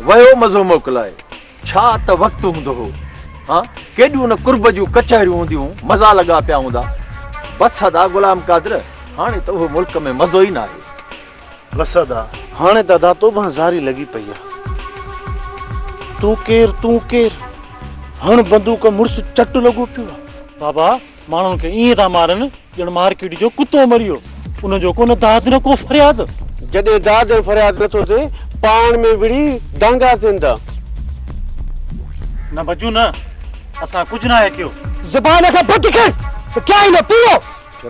वयो मज़ो मोकिलाए छा त वक़्तु हूंदो हो। हाँ केॾियूं न कुर्ब जूं कचहरियूं हूंदियूं मज़ा लॻा पिया हूंदा। बस अदा गुलाम कादर हाणे त उहो मुल्क में मज़ो ई न आहे। बस अदा हाणे त अदा तो ज़ारी लगी पई आहे। तू केर हण बंदूक मुड़स चट लगो पियो। बाबा माण्हुनि खे ईअं था मारनि ॼण मार्केट जो कुतो मरियो। उन जो को न दाद न को फरियाद। जॾहिं दाद फरियाद नथो थिए पाण में विड़ी दांगा थियनि था। न बजू न असां कुझु न आहे कयो। ज़बान खां बंदि कर त क्या ही न पियो।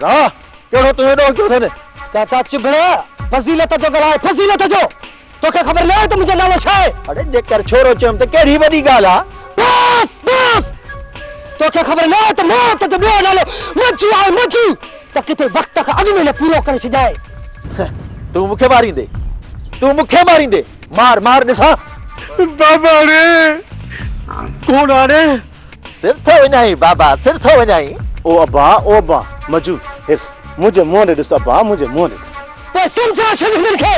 रा केड़ो तू एडो क्यों थे? चाचा चिबड़ा फजीलत जो गलाए फजीलत जो तोखे ख़बर न आहे त मुंहिंजो नालो छा आहे? अरे जेकर छोरो चयम त केड़ी वडी ॻाल्हि आ। बस तोखे ख़बर न आहे त मौत जो ॿियो नालो मजू आहे। मजू त किथे वक़्त खां अॻु में न पूरो करे छॾाए। तू मुखे मारींदे मार ॾिसां। बाबा रे कौन आने सिर थो वञाई बाबा सिर थो वञाई। ओ अब्बा मजू हिस मुझे मुंह ने ॾिस अब्बा मुझे मुंह ने ॾिस। पोइ सम्झा छॾ हिननि खे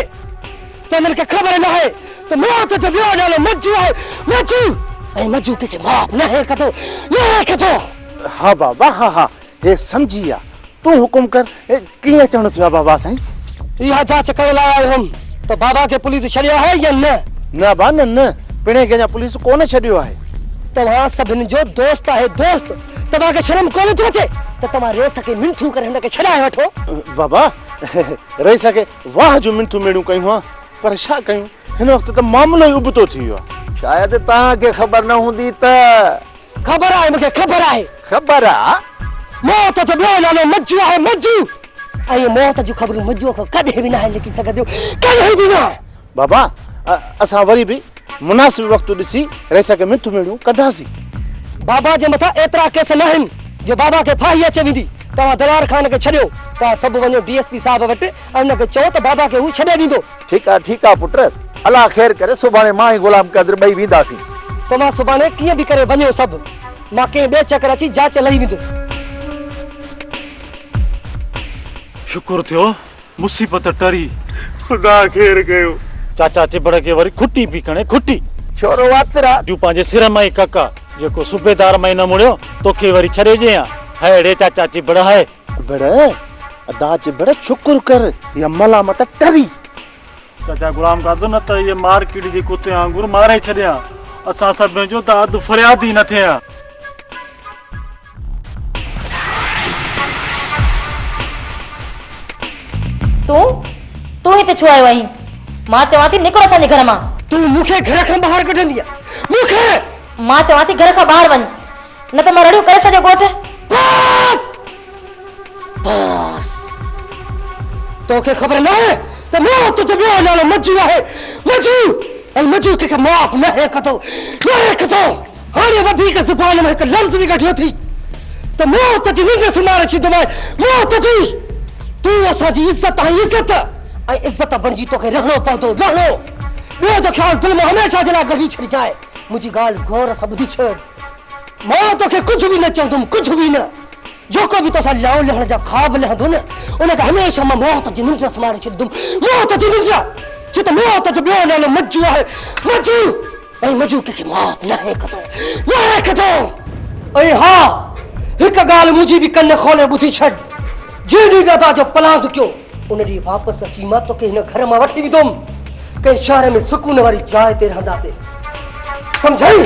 त हिननि खे ख़बर न आहे त मौत जो ॿियो नालो मजू आहे। मजू ऐं मजू कंहिंखे माफ़ न है कदो। हाँ बाबा हाँ हे समझी आ। तू हुकुम कर कीअं चवण थियो बाबा साईं? इहा जांच करण लाइ आयो हुअमि त बाबा खे पुलिस छॾियो आहे या न? न बा न पिणे के पुलिस कोन छॾियो आहे। तव्हां सभिनि जो दोस्त आहे दोस्त। तव्हांखे शर्म कोन थी अचे त तव्हां रेस खे मिंथू करे हिनखे छॾाए वठो? बाबा रही सके वाह जो मिंथू मेड़ू कयूं हा पर छा कयूं हिन वक्त त मामलो ही उबतो थी वियो आहे। शायद ताके खबर न हुंदी त। खबर आहे मूंखे खबर आहे। खबर आ मौत जो ॿियो नालो मजू आहे। मजू ऐं मौत जूं ख़बरूं मजू खां कॾहिं बि न आहे लिखी सघंदियूं कॾहिं बि न। बाबा असां वरी बि मुनासिब वक्त ॾिसी रही सके मिंथू मेड़ू कंदासीं। बाबा जे मथां एतिरा केस न आहिनि जो बाबा खे फाही अचे वेंदी। तव्हां दलार खान खे छॾियो तव्हां सभु वञो DSP साहब वटि ऐं हुनखे चओ त बाबा खे हू छॾे ॾींदो। ठीक आ पुट अल्लाह ख़ैर करे सुभाणे मां ऐं गुलाम कादर ॿई वेंदासीं। तव्हां सुभाणे कीअं बि करे वञो सभु मां कंहिं ॿिए चकर अची जांच लही वेंदुसि। शुक्र थियो मुसीबत टरी। खुदा ख़ैर कयो। चाचा चिबड़ के वरी खुटी भी खणे खुटी। छोरो वातरा जू पंहिंजे सिर मां ई काका जेको सूबेदार मां न मुड़ियो तोखे वरी छॾे ॾियां। है चाचा चिबड़ है बड़े अदा चिबड़ शुक्र कर या मलामत टरी। चाचा गुलाम कादर न त ये मार्केट जे कुते वांगुर मारे छॾियां। असां सभिनी जो दाद फरियाद ई न थिया। तू ही छो आयो आहीं? मां चवां थी निकिरो असांजे घर मां। तू मूंखे घर खां ॿाहिरि कढंदी आहे? मूंखे मां चवां थी घर खां ॿाहिरि वञ न त मां रड़ियूं करे छॾियो ॻोठ। बस तोखे ख़बर न आहे त मौत जो ॿियो नालो मजू आहे। मजू ऐं मजू कंहिंखे माफ़ न है कदो। हाणे वधीक ज़ुबान में हिकु लफ़्ज़ बि कढियो थी त मौत जी निंड सुम्हारे छॾींदोमांइ। मौत जी तू असांजी इज़त ऐं इज़त बणिजी तोखे रहणो पवंदो रहणो। ॿियो जो ख़्यालु दिलि में हमेशह जे लाइ कढी छॾिजांइ। मुंहिंजी ॻाल्हि गौर सां ॿुधी छॾ। मां तोखे कुझु बि न चवंदुमि कुझु बि न। जेको बि तोसां लहण लहण जा ख़्वाब लहंदो न उनखे हमेशह मां मौत जी निंड सुम्हारे छॾींदुमि। मौत जी निंड छो त मौत जो ॿियो नालो मजू आहे। मजू ऐं मजू कंहिंखे माफ़ न है कदो। ऐं हा हिकु ॻाल्हि मुंहिंजी बि कन खोले ॿुधी छॾ। जेॾी ॻदा जो पलांद कयो उन ॾींहुं वापसि अची मां तोखे हिन घर मां वठी वेंदुमि। कंहिं शहर में सुकून वारी जाइ ते रहंदासीं सम्झई?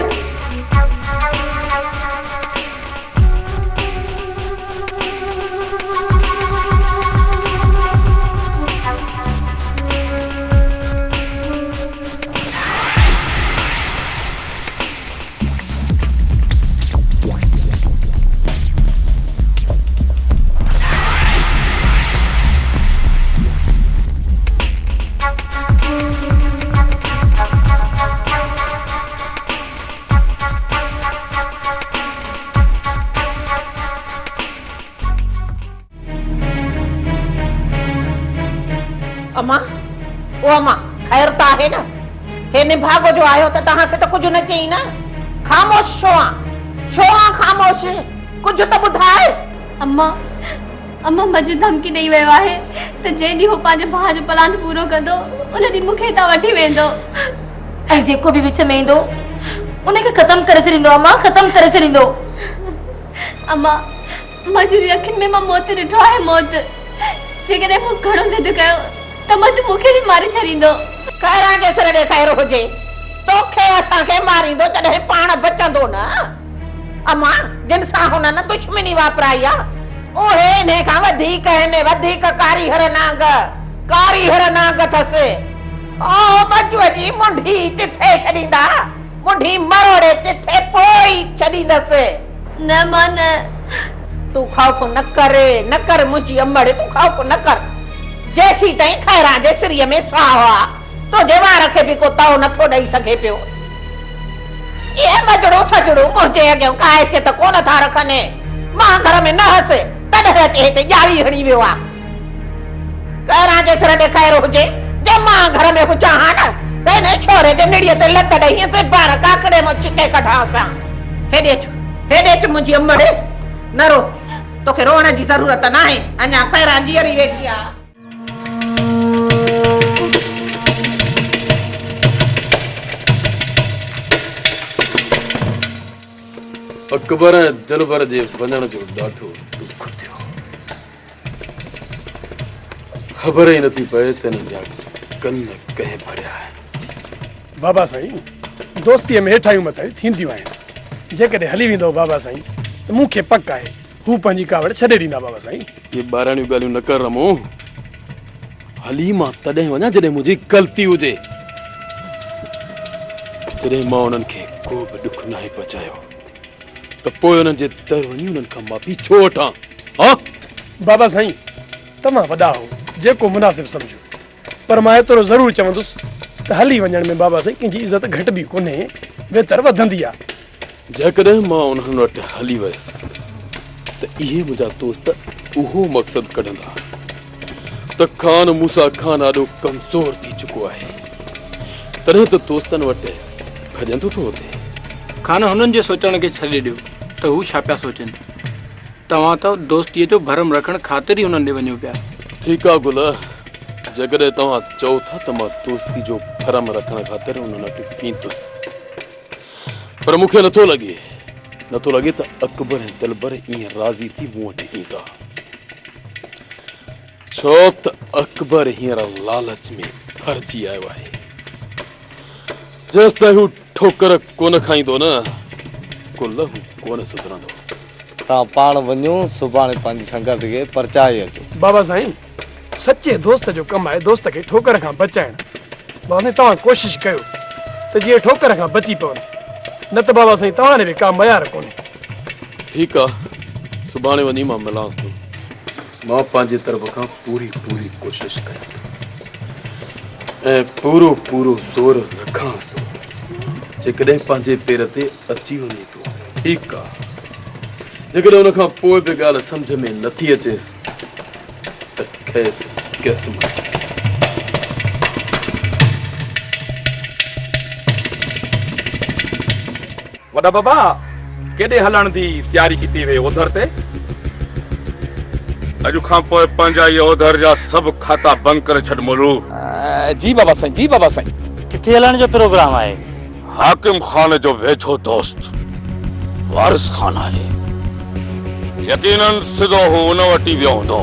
अम्मा खैर त आहे न? हे निभागो जो आयो त तव्हांखे त कुझु न चई न? ख़ामोश छो आ ख़ामोश? कुझु त ॿुधाए। अम्मा मजू धमकी ॾेई वियो आहे त जे ॾींहुं हू पंहिंजे भाउ जो प्लान पूरो कंदो उन ॾींहुं मूंखे हितां वठी वेंदो। ऐं जेको बि विच में ईंदो उनखे ख़त्म करे छॾींदो। अम्मा ख़त्म करे छॾींदो। अम्मा मजू जी अखियुनि में मां मौत ॾिठो आहे, मौत। जेकॾहिं मूं घणो ज़िद कयो त मजू मूंखे बि मारे छॾींदो। खैरा जे सिर ॾे खैर हुजे, तोखे असांखे मारींदो तॾहिं पाण बचंदो न। अम्मा जिन सां हुन न दुश्मनी वापराई आहे उहे इन खां वधीक कारीहर नांग अथसि। ओ मजूअ जी मुंडी चिथे छॾींदा, मुंडी मरोड़े चिथे पोई छॾींदसि। न मां न। तू खौफ न कर मुंहिंजी अमड़, तू खौफ न कर। जेसी ताईं खैरा जे सिरीअ में साह आ तुंहिंजे वार खे बि को तओ नथो ॾेई सघे पियो। ये मजड़ो सजड़ो मुंहिंजे अॻियां का हैसियत कोन था रखनि। मां घर में न हुअसि तॾहिं अचे हिते ॼाड़ी हणी वियो आहे। खैरा जे सिर ॾे खैर हुजे, जे मां घर में हुजां हा न त हिन छोरे जे निड़ीअ ते लत ॾेई हिते पाण काकड़े मां छिके कढांसां। हेॾे अच मुंहिंजी अमड़, न रो, तोखे रोअण जी ज़रूरत न आहे। अञा खैरा जीअरी वेठी आहे। अकबर ऐं दिलबर जे वञण जो ॾाढो दुख थियो। ख़बर ई नथी पए त हिननि जा कन कंहिं भरिया आहिनि। बाबा साईं, दोस्तीअ में हेठायूं मथायूं थींदियूं आहिनि। जेकॾहिं हली वेंदो बाबा साईं त मूंखे पक आहे हू पंहिंजी कावड़ छॾे ॾींदा। बाबा साईं ये ॿारहणियूं ॻाल्हियूं न कर रमो। हली मां तॾहिं वञा जॾहिं मुंहिंजी ग़लती हुजे, जॾहिं मां उन्हनि खे को बि ॾुख नाहे पहुचायो त पोइ उन्हनि जे दर वञी उन्हनि खां माफ़ी छो वठां? हा बाबा साईं, तव्हां वॾा हो, जेको मुनासिब सम्झो, पर मां एतिरो ज़रूरु चवंदुसि त हली वञण में बाबा साईं कंहिंजी इज़त घटि बि कोन्हे, बहितर वधंदी आहे। जेकॾहिं मां उन्हनि वटि हली वियुसि त इहे मुंहिंजा दोस्त उहो मक़सदु कढंदा त खान मूसा खान ॾाढो कमज़ोर थी चुको आहे, तॾहिं त दोस्तनि वटि भॼंदो थो अचे। खान हुननि जे सोचण खे छॾे ॾियो त हू छा पिया सोचनि। तव्हां त दोस्तीअ जो भरम रखण ख़ातिर ई हुननि ॾे वञो पिया। ठीकु आहे गुल, जेकॾहिं तव्हां चओ था त मां दोस्ती जो भरम रखण ख़ातिर उन्हनि वटि फींदुसि, पर मूंखे नथो लॻे त अकबर ऐं दिलबर ईअं राज़ी थी मूं वटि ईंदा, छो त अकबर हींअर लालच में फरजी आयो आहे। जेसि ताईं हू ठोकर कोन खाईंदो न कुल हू कोन सुधरंदो। तव्हां पाण वञो, सुभाणे पंहिंजी संगत खे परचाए अचो। बाबा साईं, सचे दोस्त जो कमु आहे दोस्त खे ठोकर खां बचाइण। बाबा साईं, तव्हां कोशिशि कयो त जीअं ठोकर खां बची पवनि, न त बाबा साईं तव्हां ॾे बि का मयार कोन्हे। ठीकु आहे, सुभाणे वञी मां मिलांसि थो। मां पंहिंजे तरफ़ खां पूरी कोशिशि कयां ऐं पूरो ज़ोर रखांसि थो। जेकॾहिं पंहिंजे पेर ते अची वञे थो ठीकु आहे, जेकॾहिं उन खां पोइ बि ॻाल्हि सम्झ में नथी अचेसि त खेसि क़िस्मत। वॾा बाबा, केॾे हलण जी तयारी की वे उधर ते? अॼु खां पोइ पंहिंजा इहे उधर जा सभु खाता बंदि करे छॾ मोलू। जी बाबा साईं। किथे हलण जो प्रोग्राम आहे? हाकिम खान जो वेझो दोस्त वारिस खान आहे। यकीनन सिधो हू उन वटि वियो हूंदो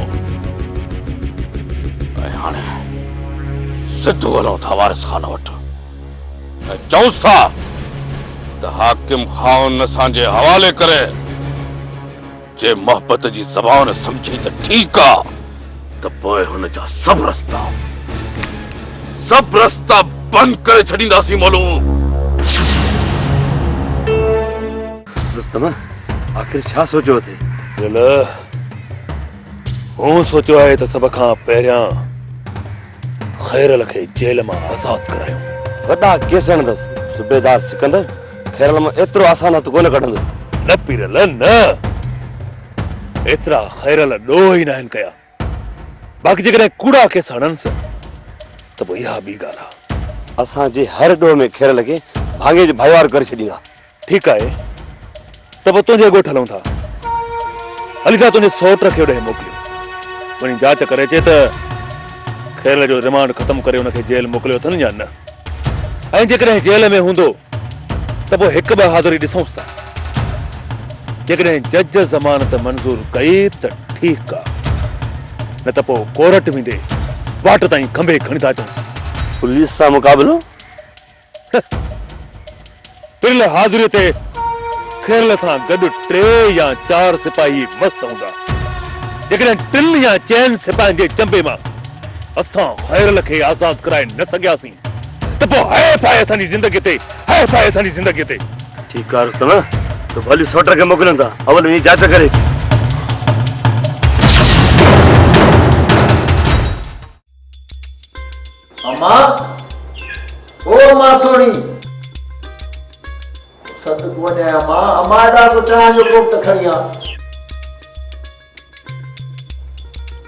ऐं हाणे सिधो हलूं था वारिस खान वटि ऐं चऊंसि था त हाकिम खान असांजे हवाले करे। जे मोहब्बत जी ज़बान समझी त ठीकु आहे, त पोइ हुन जा सभु रस्ता बंदि करे छॾींदासीं मोलू। रुस्तम, आखिर छा सोचियो अथई? हूं सोचियो आहे त सभ खां पहिरियां खैरल खे जेल मां आज़ाद करायूं। वॾा केस हणंदसि, सूबेदार सिकंदर खैरल मां एतिरो आसान हथ कोन कढंदो। न पीरल न, एतिरा खैरल ॾोह ई न आहिनि कया। बाक़ी जेकॾहिं कूड़ा केस हणनिसि त पोइ इहा ॿी ॻाल्हि आहे। असांजे हर ॾोह में खैरल खे भाङे जो भाईवार करे छॾींदा। ठीकु आहे, त पोइ तुंहिंजे ॻोठ हलूं था। हली था तुंहिंजे सौट खे होॾे मोकिलियो, वञी जांच करे अचे त खैरल जो रिमांड ख़तमु करे हुनखे जेल मोकिलियो अथनि या न। ऐं जेकॾहिं जेल में हूंदो त पोइ हिकु ॿ हाज़िरी ॾिसूंसि था। जेकॾहिं जज ज़मानत मंज़ूर कई त ठीकु आहे, न त पोइ कोर्ट वेंदे वाट ताईं खंभे खणी था अचूंसि। पुलिस सां मुक़ाबिलो? पिल हाज़िरी ते खेल सां गॾु 3 या 4 सिपाही मस हूंदा। जेकॾहिं 3 या 4 सिपाहियुनि जे चंबे मां असां खैरल खे आज़ाद कराए न सघियासीं त पोइ हाय पाए असांजी ज़िंदगी ते, हाय पाए असांजी ज़िंदगी ते। ठीकु आहे रुस्तम, तो भली सोटर खे मोकिलियूं था, अवल वञी जांच करे। अम्मा, ओ मां सोनी सदक वञे अम्मा, अम्मा दा को चाह जो कोप त खणी आ।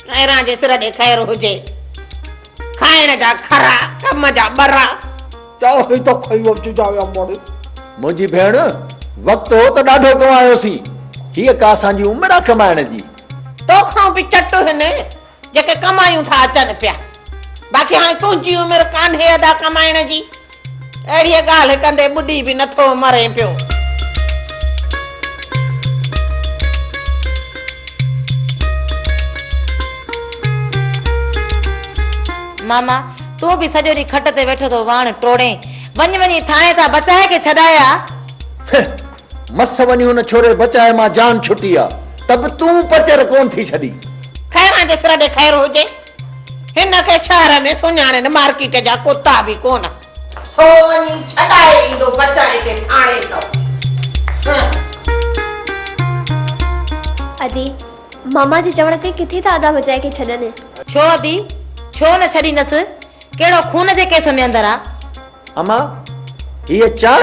खैरां जे सिर ॾे खैर हुजे, खाइण जा खरा, कम जा बरा। चाहो ही तो खई अची जावे अम्माड़े। मुंहिंजी भेण, वक़्तु हो त ॾाढो कमायोसीं, हीअ का असांजी उमिरि आहे कमाइण जी। तोखां बि चट हिन जेके कमायूं था अचनि पिया, बाक़ी हाणे तुंहिंजी उमिरि कान्हे अदा कमाइण जी। अहिड़ी ॻाल्हि कंदे ॿुॾी बि नथो मरे पियो। मामा तू भी सॼो ॾींहुं खट ते वेठो तो वाण टोड़े, वञ वञी थाए था बचाए के छॾाया। मस वञी हुन छोरे बचाए मां जान छुटी आ, तब तूं पचर कोन थी छॾी। खैरां जे सिर ॾे खैर हुजे, हिन खे शहर में सुञाणे न मार्केट जा कुत्ता बि कोन, सो वञी छॾाए ईंदो बचाए के थाणे तो। अदी मामा जे चवण ते किथे था अदा बचाए के छॾनि? छो अदी, छो न छॾींदसि? कहिड़ो खून जे केस में अंदर आ? अम्मा हीअ चाह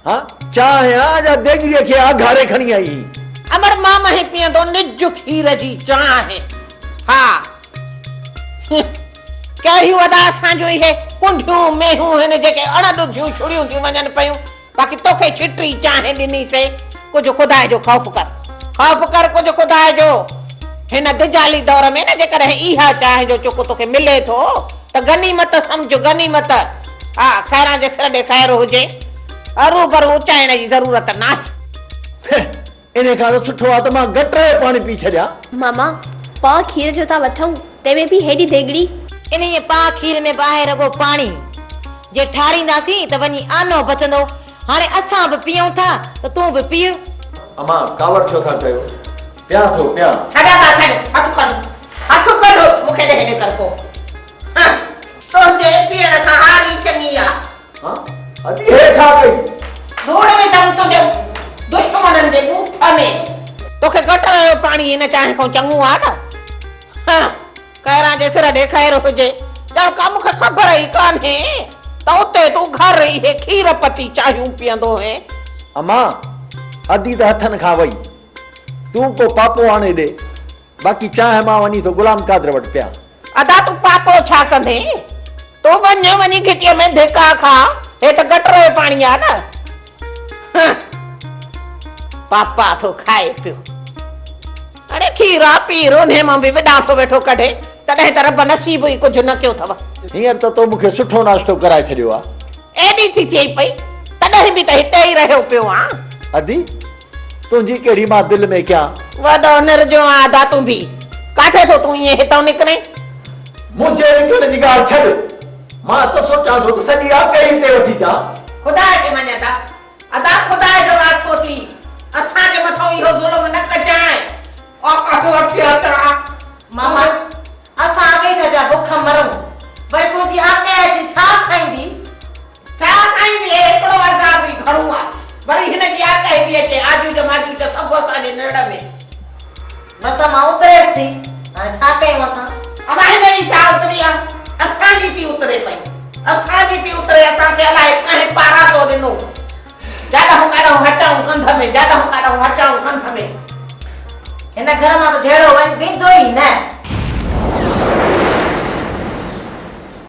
हा चाह जा देगड़ीअ खे आघारे खणी आई। अमर मामा ही पीअंदो निज खीर जी चाह। हा कहिड़ी वदा असांजो इहे कुंडियूं मेहूं हिन जेके अणॾुधियूं छुड़ियूं थियूं वञनि पयूं, बाक़ी तोखे छिटी चाह ॾिनीसे। कुझु खुदा जो खौफ़ कर, खौफ़ कर कुझु खुदा जो। हिन दिजाली दौर में न जेकॾहिं इहा चाह जो चुक तोखे मिले थो त गनीमत सम्झ, गनीमत। हा खैरां जे सिर ॾे खैर हुजे, हरू भरू उचाइण जी ज़रूरत नाहे। इन खां त सुठो आहे त मां गटर जो पाणी पी छॾियां। मामा पा खीर जो था वठूं, तंहिंमें बि हेॾी देगड़ी। इन ये पा खीर में बाहे रगो पाणी जे ठारींदासीं त वञी आनो बचंदो। हाणे असां बि पीऊं था त तूं बि पीउ। अम्मा कावड़ छो था कयो? प्या थो प्या। छॾा था छॾ, हथ कर मूंखे ॾे हेॾे कर को। तुंहिंजे पीअण खां हारी चङी आ। हां अदी हे छा कई? धूड़ में दम तुंहिंजे दुश्मननि जे बूथ में। तोखे गटर जो पाणी हिन चांहि खां चङो आ न। हां खैरां जे सिर ॾे खैर हुजे, ॼण का मूंखे ख़बर ई कान्हे त उते तूं घर ई हे खीर पती चांहियूं पीअंदो है। अम्मा अदी त हथनि खां वई, तूं को पापो आणे ॾे, बाक़ी चाह मां वञी तो गुलाम कादर वटि पिया। अदा तूं पापो छा कंदे? तूं वञी घिटीअ में धिका खा, हे त गटर जो पाणी आ न। पापा तो खाए पियो, अरे खीरा पीर उन्हे मां बि विॾा थो वेठो कढे, तॾहिं त रब नसीब ई कुझु न कयो अथव। हींअर त तो मूंखे सुठो नाश्तो कराए छॾियो आ। एॾी थी थिए पई, तॾहिं बि त हिते ई रहियो पियो आ। अदी तुंहिंजी कहिड़ी मां दिलि में कयां? वॾो निर्जो आदा तूं बि, काथे थो तूं ईअं हितां निकिरे? मुंहिंजे निकिरण जी ॻाल्हि छॾ, मां त सोचां थो त सॼी आके हिते वठी जा। खुदा खे मञंदा, अदा खुदा जो वास्तो थी, असांजे मथां इहो ज़ुल्म न कजाए। औकात वठी अचणा मामा असां अॻे था बुख मरूं, वरी तुंहिंजी आके थी छा खाईंदी? छा खाईंदी? हिकिड़ो अज़ाब ई घणो आहे, वरी हिन जी आके बि अचे आजू जो माजू जो सभु असांजे निड़ में। बस मां उतरेसि थी, हाणे छा कयूं असां? अमा हिन जी छा उतरी आहे? असांजी थी उतरे पई, असांजी थी उतरे। असांखे अलाए कंहिं पारां थो ॾिनो, जाॾां काॾां हचाऊं कंध में, जाॾां काॾां हचाऊं कंध में। हिन घर मां त जहिड़ो वञ वेंदो ई न।